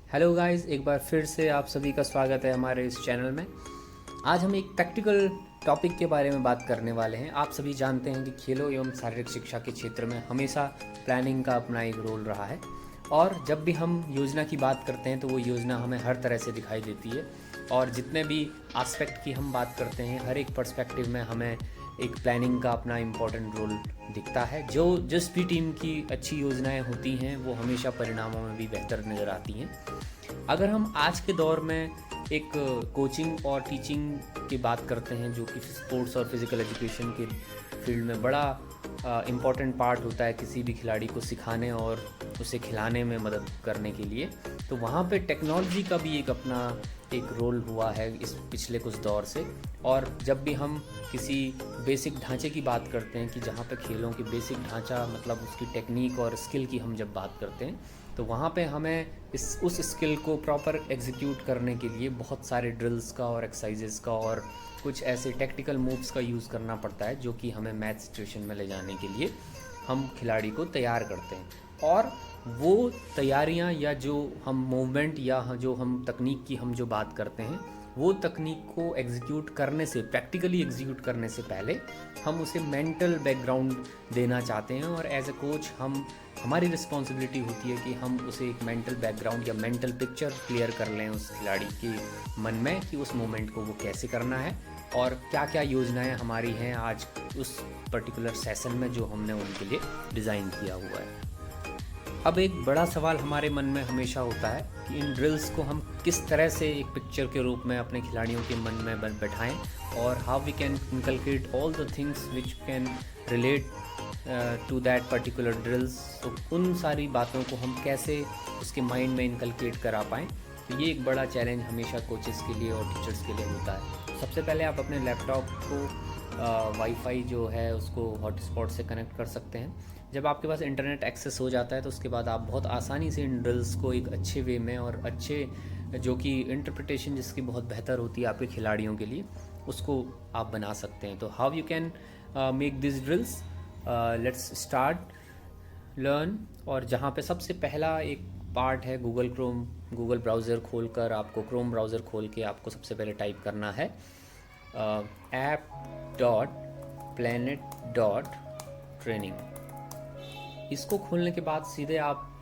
Hello guys, एक बार फिर से आप सभी का स्वागत है हमारे इस चैनल में। आज हम एक प्रैक्टिकल टॉपिक के बारे में बात करने वाले हैं। आप सभी जानते हैं कि खेलों एवं शारीरिक शिक्षा के क्षेत्र में हमेशा प्लानिंग का अपना एक रोल रहा है और जब भी हम योजना की बात करते हैं तो वो योजना हमें हर तरह से दिखाई देती है और जितने भी एस्पेक्ट की हम बात करते हैं हर एक पर्सपेक्टिव में हमें एक प्लानिंग का अपना इम्पोर्टेंट रोल दिखता है। जिस भी टीम की अच्छी योजनाएं होती हैं वो हमेशा परिणामों में भी बेहतर नज़र आती हैं। अगर हम आज के दौर में एक कोचिंग और टीचिंग की बात करते हैं जो कि स्पोर्ट्स और फिज़िकल एजुकेशन के फील्ड में बड़ा इम्पॉर्टेंट पार्ट होता है किसी भी खिलाड़ी को सिखाने और उसे खिलाने में मदद करने के लिए, तो वहाँ पे टेक्नोलॉजी का भी एक अपना एक रोल हुआ है इस पिछले कुछ दौर से। और जब भी हम किसी बेसिक ढांचे की बात करते हैं कि जहाँ पे खेलों की बेसिक ढांचा मतलब उसकी टेक्निक और स्किल की हम जब बात करते हैं तो वहाँ पे हमें उस स्किल को प्रॉपर एग्जीक्यूट करने के लिए बहुत सारे ड्रिल्स का और एक्सरसाइजेस का और कुछ ऐसे टेक्टिकल मूव्स का यूज़ करना पड़ता है जो कि हमें मैच सिचुएशन में ले जाने के लिए हम खिलाड़ी को तैयार करते हैं। और वो तैयारियां या जो हम मूवमेंट या जो हम तकनीक की हम जो बात करते हैं वो तकनीक को एग्जीक्यूट करने से प्रैक्टिकली एग्जीक्यूट करने से पहले हम उसे मेंटल बैकग्राउंड देना चाहते हैं और एज ए कोच हमारी रिस्पॉन्सिबिलिटी होती है कि हम उसे एक मेंटल बैकग्राउंड या मेंटल पिक्चर क्लियर कर लें उस खिलाड़ी के मन में कि उस मोमेंट को वो कैसे करना है और क्या क्या योजनाएं हमारी हैं आज उस पर्टिकुलर सेशन में जो हमने उनके लिए डिज़ाइन किया हुआ है। अब एक बड़ा सवाल हमारे मन में हमेशा होता है कि इन ड्रिल्स को हम किस तरह से एक पिक्चर के रूप में अपने खिलाड़ियों के मन में बैठाएं और how we can inculcate all the things which can relate to that particular drills. तो उन सारी बातों को हम कैसे उसके माइंड में इनकलकेट करा पाएँ, तो ये एक बड़ा चैलेंज हमेशा कोचेस के लिए और टीचर्स के लिए होता है। सबसे पहले आप अपने लैपटॉप को वाईफाई जो है उसको हॉटस्पॉट से कनेक्ट कर सकते हैं। जब आपके पास इंटरनेट एक्सेस हो जाता है तो उसके बाद आप बहुत आसानी से इन ड्रिल्स को एक अच्छे वे में और अच्छे जो कि इंटरप्रिटेशन जिसकी बहुत बेहतर होती है आपके खिलाड़ियों के लिए उसको आप बना सकते हैं। तो how you can make this drills, let's start learn. और जहाँ पे सबसे पहला एक पार्ट है गूगल ब्राउज़र खोलकर आपको क्रोम ब्राउज़र खोल के आपको सबसे पहले टाइप करना है app.planet.training। इसको खोलने के बाद सीधे आप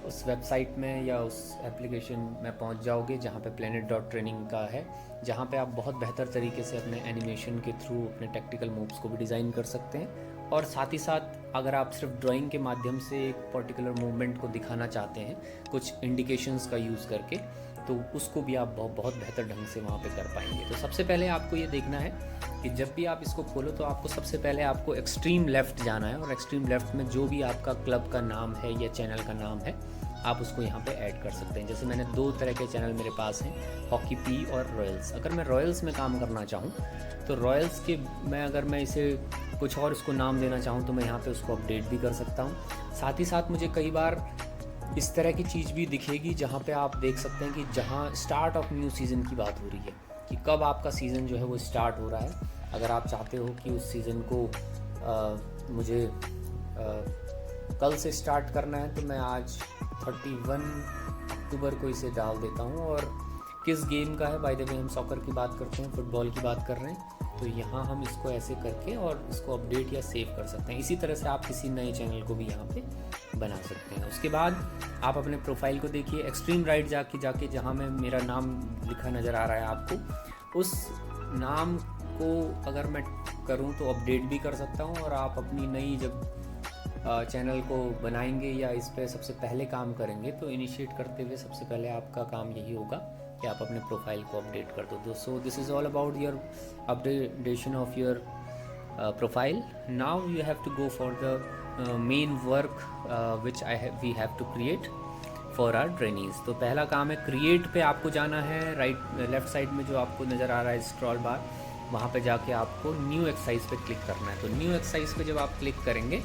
उस वेबसाइट में या उस एप्लीकेशन में पहुंच जाओगे जहां पे planet.training का है, जहां पे आप बहुत बेहतर तरीके से अपने एनिमेशन के थ्रू अपने टेक्टिकल मूव्स को भी डिज़ाइन कर सकते हैं। और साथ ही साथ अगर आप सिर्फ ड्राइंग के माध्यम से एक पर्टिकुलर मूवमेंट को दिखाना चाहते हैं कुछ इंडिकेशंस का यूज़ करके, तो उसको भी आप बहुत बेहतर ढंग से वहाँ पे कर पाएंगे। तो सबसे पहले आपको ये देखना है कि जब भी आप इसको खोलो तो आपको सबसे पहले आपको एक्सट्रीम लेफ़्ट जाना है और एक्सट्रीम लेफ़्ट में जो भी आपका क्लब का नाम है या चैनल का नाम है आप उसको यहाँ पे ऐड कर सकते हैं। जैसे मैंने 2 तरह के चैनल मेरे पास हैं, हॉकी पी और रॉयल्स। अगर मैं रॉयल्स में काम करना चाहूँ तो रॉयल्स के अगर मैं इसे कुछ और इसको नाम देना चाहूँ तो मैं यहाँ पे उसको अपडेट भी कर सकता हूँ। साथ ही साथ मुझे कई बार इस तरह की चीज़ भी दिखेगी जहाँ पे आप देख सकते हैं कि जहाँ स्टार्ट ऑफ न्यू सीज़न की बात हो रही है कि कब आपका सीज़न जो है वो स्टार्ट हो रहा है। अगर आप चाहते हो कि उस सीज़न को मुझे कल से स्टार्ट करना है तो मैं आज 31 अक्टूबर को इसे डाल देता हूँ। और किस गेम का है, बाय द वे हम सॉकर की बात करते हैं, फुटबॉल की बात कर रहे हैं, तो यहाँ हम इसको ऐसे करके और इसको अपडेट या सेव कर सकते हैं। इसी तरह से आप किसी नए चैनल को भी यहाँ पे बना सकते हैं। उसके बाद आप अपने प्रोफाइल को देखिए, एक्सट्रीम राइट जाके जहाँ में मेरा नाम लिखा नज़र आ रहा है आपको, उस नाम को अगर मैं करूँ तो अपडेट भी कर सकता हूँ। और आप अपनी नई जब चैनल को बनाएंगे या इस पर सबसे पहले काम करेंगे तो इनिशिएट करते हुए सबसे पहले आपका काम यही होगा कि आप अपने प्रोफाइल को अपडेट कर दो। So this is all about your updation of your profile. Now you have to go for the main work which we have to create for our trainings. तो पहला काम है क्रिएट पे आपको जाना है। लेफ्ट साइड में जो आपको नज़र आ रहा है स्क्रॉल बार, वहाँ पे जाके आपको न्यू एक्सरसाइज पे क्लिक करना है। तो न्यू एक्सरसाइज पे जब आप क्लिक करेंगे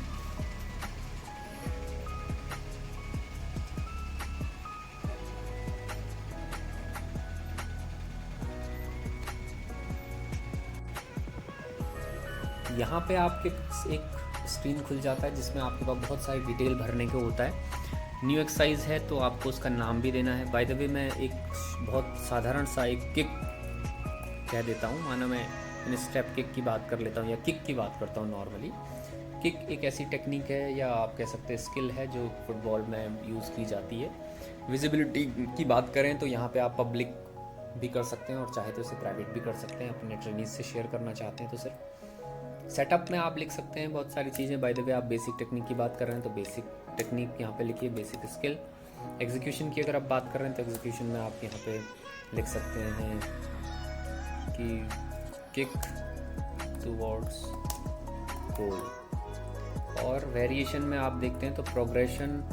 यहाँ पे आपके एक स्क्रीन खुल जाता है जिसमें आपके पास बहुत सारी डिटेल भरने को होता है। न्यू एक्सरसाइज है तो आपको उसका नाम भी देना है। बाय द वे मैं एक बहुत साधारण सा एक किक कह देता हूँ, माना मैं इन स्टेप किक की बात कर लेता हूँ या किक की बात करता हूँ नॉर्मली। किक एक ऐसी टेक्निक है या आप कह सकते हैं स्किल है जो फुटबॉल में यूज़ की जाती है। विजिबिलिटी की बात करें तो यहाँ पे आप पब्लिक भी कर सकते हैं और चाहे तो इसे प्राइवेट भी कर सकते हैं, अपने ट्रेनिज से शेयर करना चाहते हैं तो सिर्फ सेटअप में आप लिख सकते हैं बहुत सारी चीज़ें। बाय द वे आप बेसिक टेक्निक की बात कर रहे हैं तो बेसिक टेक्निक यहाँ पे लिखिए, बेसिक स्किल। एग्जीक्यूशन की अगर आप बात कर रहे हैं तो एग्जीक्यूशन में आप यहाँ पे लिख सकते हैं कि किक टुवर्ड्स गोल। और वेरिएशन में आप देखते हैं तो प्रोग्रेशन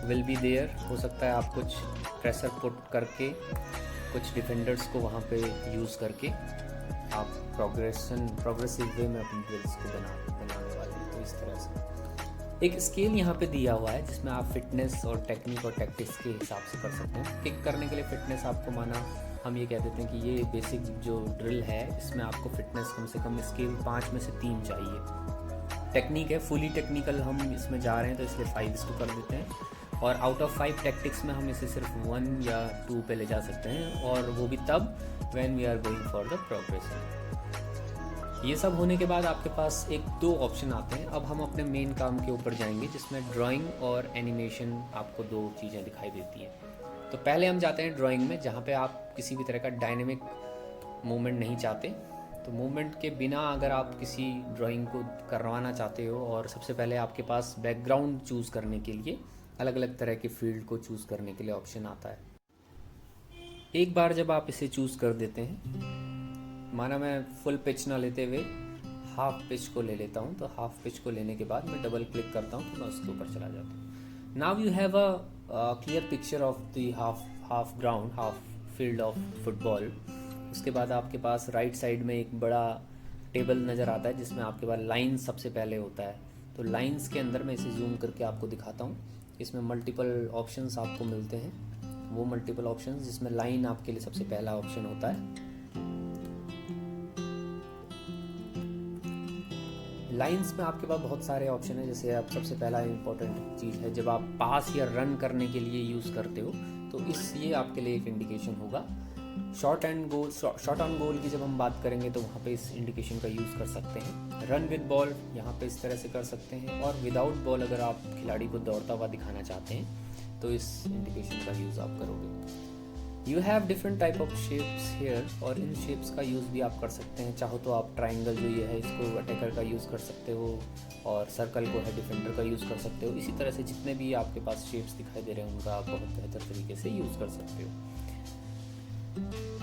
विल बी देयर। हो सकता है आप कुछ प्रेशर पुट करके कुछ डिफेंडर्स को वहाँ पे यूज़ करके आप प्रोग्रेसिव वे में अपनी ड्रिल्स को बनाने वाले हैं। तो इस तरह से एक स्केल यहाँ पे दिया हुआ है जिसमें आप फिटनेस और टेक्निक और टैक्टिक्स के हिसाब से कर सकते हैं। किक करने के लिए फिटनेस आपको माना हम ये कह देते हैं कि ये बेसिक जो ड्रिल है इसमें आपको फिटनेस कम से कम स्केल 5 में से 3 चाहिए। टेक्निक है फुली टेक्निकल हम इसमें जा रहे हैं तो इसलिए 5 इसको कर देते हैं। और आउट ऑफ 5 टैक्टिक्स में हम इसे सिर्फ 1 या 2 पे ले जा सकते हैं, और वो भी तब when we are going for the progression. ये सब होने के बाद आपके पास 1-2 ऑप्शन आते हैं। अब हम अपने मेन काम के ऊपर जाएंगे जिसमें ड्राइंग और एनिमेशन आपको 2 चीज़ें दिखाई देती हैं। तो पहले हम जाते हैं ड्राइंग में, जहाँ पे आप किसी भी तरह का डायनेमिक मूवमेंट नहीं चाहते। तो मूवमेंट के बिना अगर आप किसी ड्राइंग को करवाना चाहते हो, और सबसे पहले आपके पास बैकग्राउंड चूज़ करने के लिए अलग अलग तरह के फील्ड को चूज़ करने के लिए ऑप्शन आता है। एक बार जब आप इसे चूज़ कर देते हैं, माना मैं फुल पिच ना लेते हुए हाफ पिच को ले लेता हूँ, तो हाफ पिच को लेने के बाद मैं डबल क्लिक करता हूँ तो मैं उसके ऊपर चला जाता हूँ। Now you have a clear picture of the half ground, half field of football. उसके बाद आपके पास राइट साइड में एक बड़ा टेबल नज़र आता है जिसमें आपके पास लाइन्स सबसे पहले होता है। तो लाइन्स के अंदर मैं इसे जूम करके आपको दिखाता हूँ। इसमें मल्टीपल ऑप्शंस आपको मिलते हैं, वो मल्टीपल ऑप्शंस जिसमें लाइन आपके लिए सबसे पहला ऑप्शन होता है। लाइंस में आपके पास बहुत सारे ऑप्शन है। जैसे आप सबसे पहला इंपॉर्टेंट चीज़ है, जब आप पास या रन करने के लिए यूज़ करते हो तो ये आपके लिए एक इंडिकेशन होगा। शॉट ऑन गोल की जब हम बात करेंगे तो वहाँ पे इस इंडिकेशन का यूज़ कर सकते हैं। रन विद बॉल यहाँ पे इस तरह से कर सकते हैं, और विदाउट बॉल अगर आप खिलाड़ी को दौड़ता हुआ दिखाना चाहते हैं तो इस इंडिकेशन का यूज़ आप करोगे। You have different type of shapes here, और इन शेप्स का यूज़ भी आप कर सकते हैं। चाहो तो आप ट्राइंगल जो ये है इसको अटैकर का यूज़ कर सकते हो, और सर्कल को है डिफेंडर का यूज़ कर सकते हो। इसी तरह से जितने भी आपके पास शेप्स दिखाई दे रहे हैं उनका आप बहुत बेहतर तरीके से यूज़ कर सकते हो।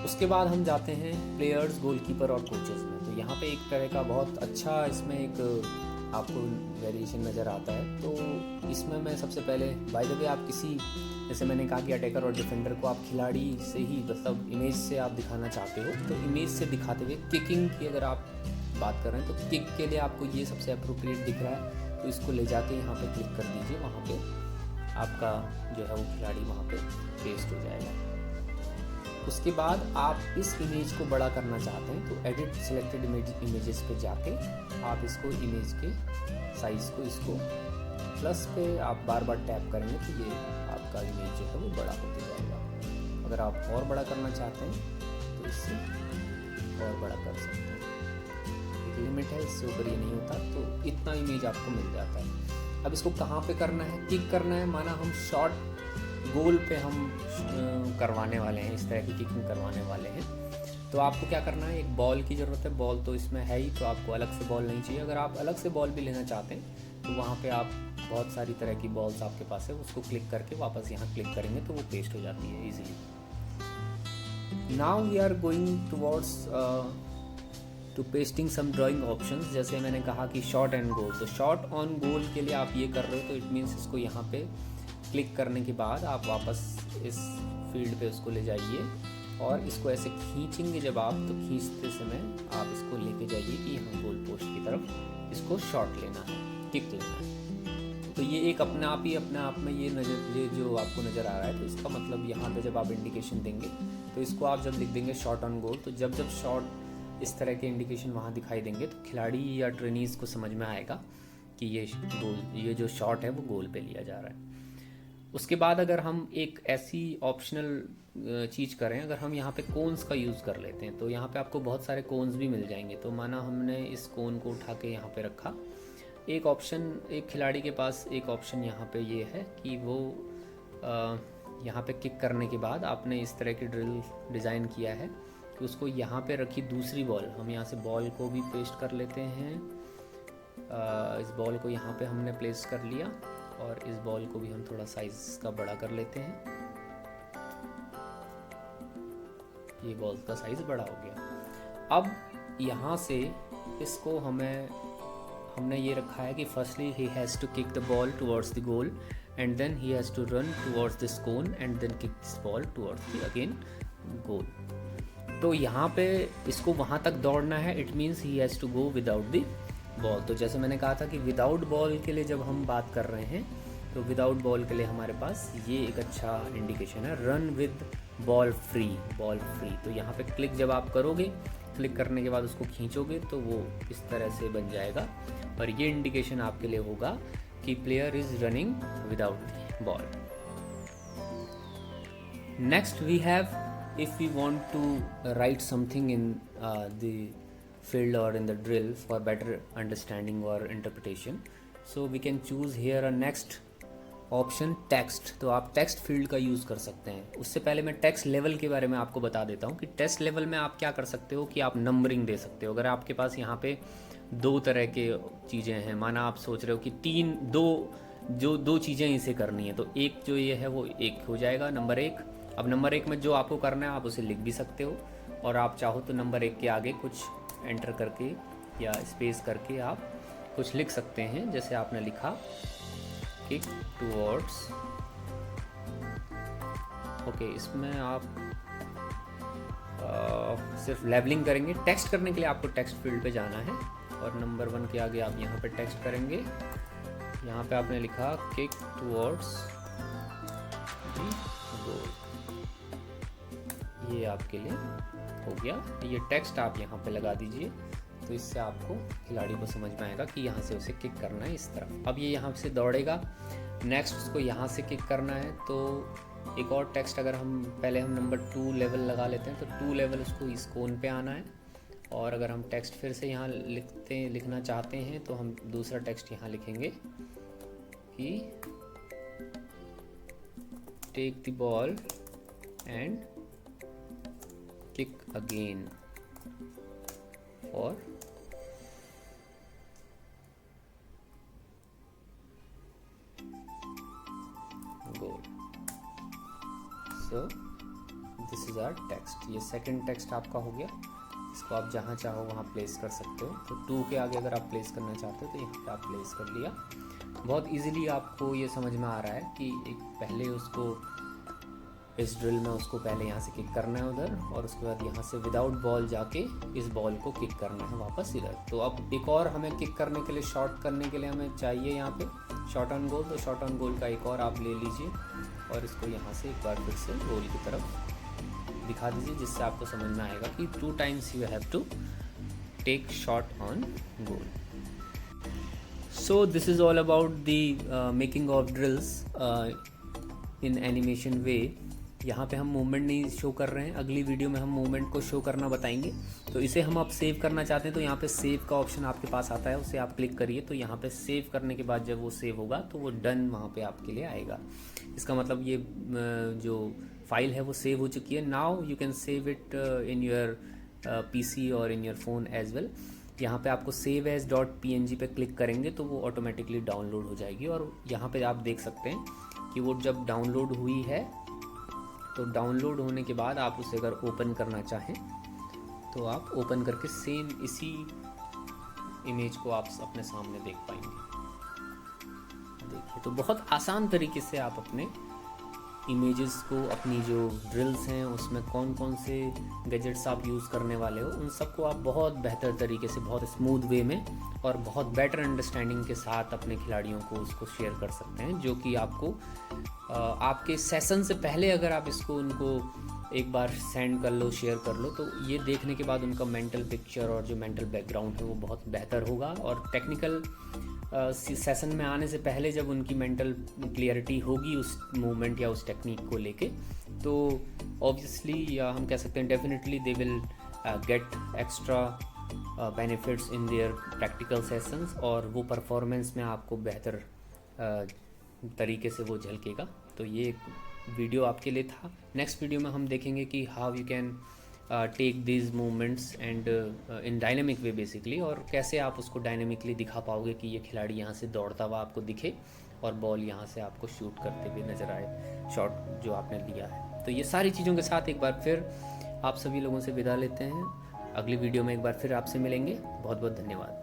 उसके बाद हम जाते हैं प्लेयर्स, गोलकीपर और कोचेस में। तो यहाँ पे एक तरह का बहुत अच्छा इसमें एक आपको वेरिएशन नज़र आता है। तो इसमें मैं सबसे पहले बाय द वे आप किसी, जैसे मैंने कहा कि अटैकर और डिफेंडर को आप खिलाड़ी से ही मतलब इमेज से आप दिखाना चाहते हो, तो इमेज से दिखाते हुए किकिंग की अगर आप बात कर रहे हैं तो किक के लिए आपको ये सबसे अप्रोप्रिएट दिख रहा है, तो इसको ले जाके यहाँ पे क्लिक कर दीजिए। वहाँ पे आपका जो है वो खिलाड़ी वहाँ पे पेस्ट हो जाएगा। उसके बाद आप इस इमेज को बड़ा करना चाहते हैं तो एडिट सिलेक्टेड इमेजेस पे जाके आप इसको इमेज के साइज़ को इसको प्लस पे आप बार बार टैप करेंगे तो ये आपका इमेज जो है वो बड़ा होते जाएगा। अगर आप और बड़ा करना चाहते हैं तो इससे और बड़ा कर सकते हैं। एक लिमिट है, इससे ऊपर ये नहीं होता। तो इतना इमेज आपको मिल जाता है। अब इसको कहाँ पे करना है? किक करना है, माना हम शॉट गोल पे हम करवाने वाले हैं, इस तरह की किकिंग करवाने वाले हैं। तो आपको क्या करना है, एक बॉल की ज़रूरत है। बॉल तो इसमें है ही, तो आपको अलग से बॉल नहीं चाहिए। अगर आप अलग से बॉल भी लेना चाहते हैं तो वहाँ पे आप बहुत सारी तरह की बॉल्स आपके पास है, उसको क्लिक करके वापस यहाँ क्लिक करेंगे तो वो पेस्ट हो जाती है easily. Now we are going towards to pasting some drawing options. जैसे मैंने कहा कि शॉट एंड गोल, तो शॉट ऑन गोल के लिए आप ये कर रहे हो तो इट मीन्स इसको यहाँ पे क्लिक करने के बाद आप वापस इस फील्ड पे उसको ले जाइए और इसको ऐसे खींचेंगे जब आप, तो खींचते समय आप इसको लेके जाइए कि यहाँ गोल पोस्ट की तरफ इसको शॉट लेना है, किक लेना है। तो ये एक अपने आप में ये जो आपको नज़र आ रहा है, तो इसका मतलब यहाँ पे जब आप इंडिकेशन देंगे तो इसको आप जब लिख देंगे शॉट ऑन गोल, तो जब शॉट इस तरह के इंडिकेशन वहाँ दिखाई देंगे तो खिलाड़ी या ट्रेनीज़ को समझ में आएगा कि ये जो शॉट है वो गोल पे लिया जा रहा है। उसके बाद अगर हम एक ऐसी ऑप्शनल चीज़ करें, अगर हम यहाँ पे कोन्स का यूज़ कर लेते हैं तो यहाँ पे आपको बहुत सारे कोन्स भी मिल जाएंगे। तो माना हमने इस कोन को उठा के यहाँ पे रखा, एक ऑप्शन, एक खिलाड़ी के पास एक ऑप्शन यहाँ पे ये है कि वो यहाँ पे किक करने के बाद आपने इस तरह की ड्रिल डिज़ाइन किया है कि उसको यहाँ पे रखी दूसरी बॉल, हम यहाँ से बॉल को भी पेस्ट कर लेते हैं। इस बॉल को यहाँ पे हमने प्लेस कर लिया और इस बॉल को भी हम थोड़ा साइज़ का बड़ा कर लेते हैं। ये बॉल का साइज़ बड़ा हो गया। अब यहाँ से इसको हमने ये रखा है कि firstly he has to kick the ball towards the goal and then he has to run towards this cone and then kick this ball towards the again goal. तो यहाँ पे इसको वहाँ तक दौड़ना है, it means he has to go without the ball. तो जैसे मैंने कहा था कि विदाउट बॉल के लिए जब हम बात कर रहे हैं तो विदाउट बॉल के लिए हमारे पास ये एक अच्छा इंडिकेशन है, run with ball free, ball free. तो यहाँ पे क्लिक जब आप करोगे, क्लिक करने के बाद उसको खींचोगे तो वो इस तरह से बन जाएगा और ये इंडिकेशन आपके लिए होगा कि player is running without ball. Next we have, if we want to write something in the field or in the drill for better understanding or interpretation, so we can choose here a next option text। तो आप text field का use कर सकते हैं। उससे पहले मैं text level के बारे में आपको बता देता हूँ कि टेक्स्ट लेवल में आप क्या कर सकते हो कि आप नंबरिंग दे सकते हो। अगर आपके पास यहाँ पे दो तरह के चीज़ें हैं, माना आप सोच रहे हो कि दो चीज़ें इसे करनी है, तो एक जो ये है वो एक हो जाएगा नंबर 1। अब नंबर 1 में जो आपको करना है आप उसे लिख भी सकते हो और आप चाहो तो नंबर 1 के आगे कुछ एंटर करके या स्पेस करके आप कुछ लिख सकते हैं। जैसे आपने लिखा किक टुवर्ड्स, ओके, इसमें आप सिर्फ लेबलिंग करेंगे। टेक्स्ट करने के लिए आपको टेक्स्ट फील्ड पे जाना है और नंबर 1 के आगे आप यहाँ पे टेक्स्ट करेंगे। यहाँ पे आपने लिखा किक टुवर्ड्स गोल, ये आपके लिए हो गया। ये टेक्स्ट आप यहाँ पे लगा दीजिए तो इससे आपको खिलाड़ी को समझ में आएगा कि यहाँ से उसे किक करना है इस तरफ। अब ये यहाँ से दौड़ेगा, नेक्स्ट उसको यहाँ से किक करना है। तो एक और टेक्स्ट अगर हम नंबर 2 लेवल लगा लेते हैं तो 2 लेवल उसको इस कोन पे आना है। और अगर हम टेक्स्ट फिर से यहाँ लिखना चाहते हैं तो हम दूसरा टेक्स्ट यहाँ लिखेंगे कि take the ball and kick again for goal। So this is our text। ये सेकंड टेक्स्ट आपका हो गया। इसको आप जहाँ चाहो वहाँ प्लेस कर सकते हो। तो 2 के आगे अगर आप प्लेस करना चाहते हो तो यहाँ पे आप प्लेस कर लिया। बहुत इजीली आपको ये समझ में आ रहा है कि एक पहले उसको इस ड्रिल में उसको पहले यहाँ से किक करना है उधर और उसके बाद यहाँ से विदाउट बॉल जाके इस बॉल को किक करना है वापस इधर। तो अब एक और हमें किक करने के लिए, शॉट करने के लिए हमें चाहिए यहाँ पे शॉट ऑन गोल। तो शॉट ऑन गोल का एक और आप ले लीजिए और इसको यहाँ से एक बार फिर से गोल की तरफ दिखा दीजिए, जिससे आपको समझ में आएगा कि 2 times you have to take shot on goal। So this is all about the making of drills in animation way। यहाँ पे हम मूवमेंट नहीं शो कर रहे हैं, अगली वीडियो में हम मूवमेंट को शो करना बताएंगे। तो इसे हम आप सेव करना चाहते हैं तो यहाँ पे सेव का ऑप्शन आपके पास आता है, उसे आप क्लिक करिए। तो यहाँ पे सेव करने के बाद जब वो सेव होगा तो वो डन वहाँ पे आपके लिए आएगा। इसका मतलब ये जो फाइल है वो सेव हो चुकी है। Now you can save it in your PC और in your phone as well. यहाँ पे आपको सेव एज .png पे क्लिक करेंगे तो वो ऑटोमेटिकली डाउनलोड हो जाएगी। और यहाँ पे आप देख सकते हैं कि वो जब डाउनलोड हुई है तो डाउनलोड होने के बाद आप उसे अगर ओपन करना चाहें तो आप ओपन करके सेम इसी इमेज को आप अपने सामने देख पाएंगे। देखिए, तो बहुत आसान तरीके से आप अपने इमेजेस को, अपनी जो ड्रिल्स हैं उसमें कौन कौन से गैजेट्स आप यूज़ करने वाले हो, उन सबको आप बहुत बेहतर तरीके से, बहुत स्मूथ वे में और बहुत बेटर अंडरस्टैंडिंग के साथ अपने खिलाड़ियों को उसको शेयर कर सकते हैं। जो कि आपको आपके सेशन से पहले अगर आप इसको उनको एक बार सेंड कर लो, शेयर कर लो, तो ये देखने के बाद उनका मेंटल पिक्चर और जो मेंटल बैकग्राउंड है वो बहुत बेहतर होगा। और टेक्निकल सेशन में आने से पहले जब उनकी मेंटल क्लियरिटी होगी उस मूवमेंट या उस टेक्निक को लेके, तो ऑब्वियसली या हम कह सकते हैं definitely they will get extra benefits in their practical sessions, और वो परफॉर्मेंस में आपको बेहतर तरीके से वो झलकेगा। तो ये एक वीडियो आपके लिए था। नेक्स्ट वीडियो में हम देखेंगे कि how you can take these movements and in dynamic way basically, और कैसे आप उसको डायनेमिकली दिखा पाओगे कि ये खिलाड़ी यहाँ से दौड़ता हुआ आपको दिखे और बॉल यहाँ से आपको शूट करते हुए नज़र आए, शॉट जो आपने लिया है। तो ये सारी चीज़ों के साथ एक बार फिर आप सभी लोगों से विदा लेते हैं। अगली वीडियो में एक बार फिर आपसे मिलेंगे। बहुत बहुत धन्यवाद।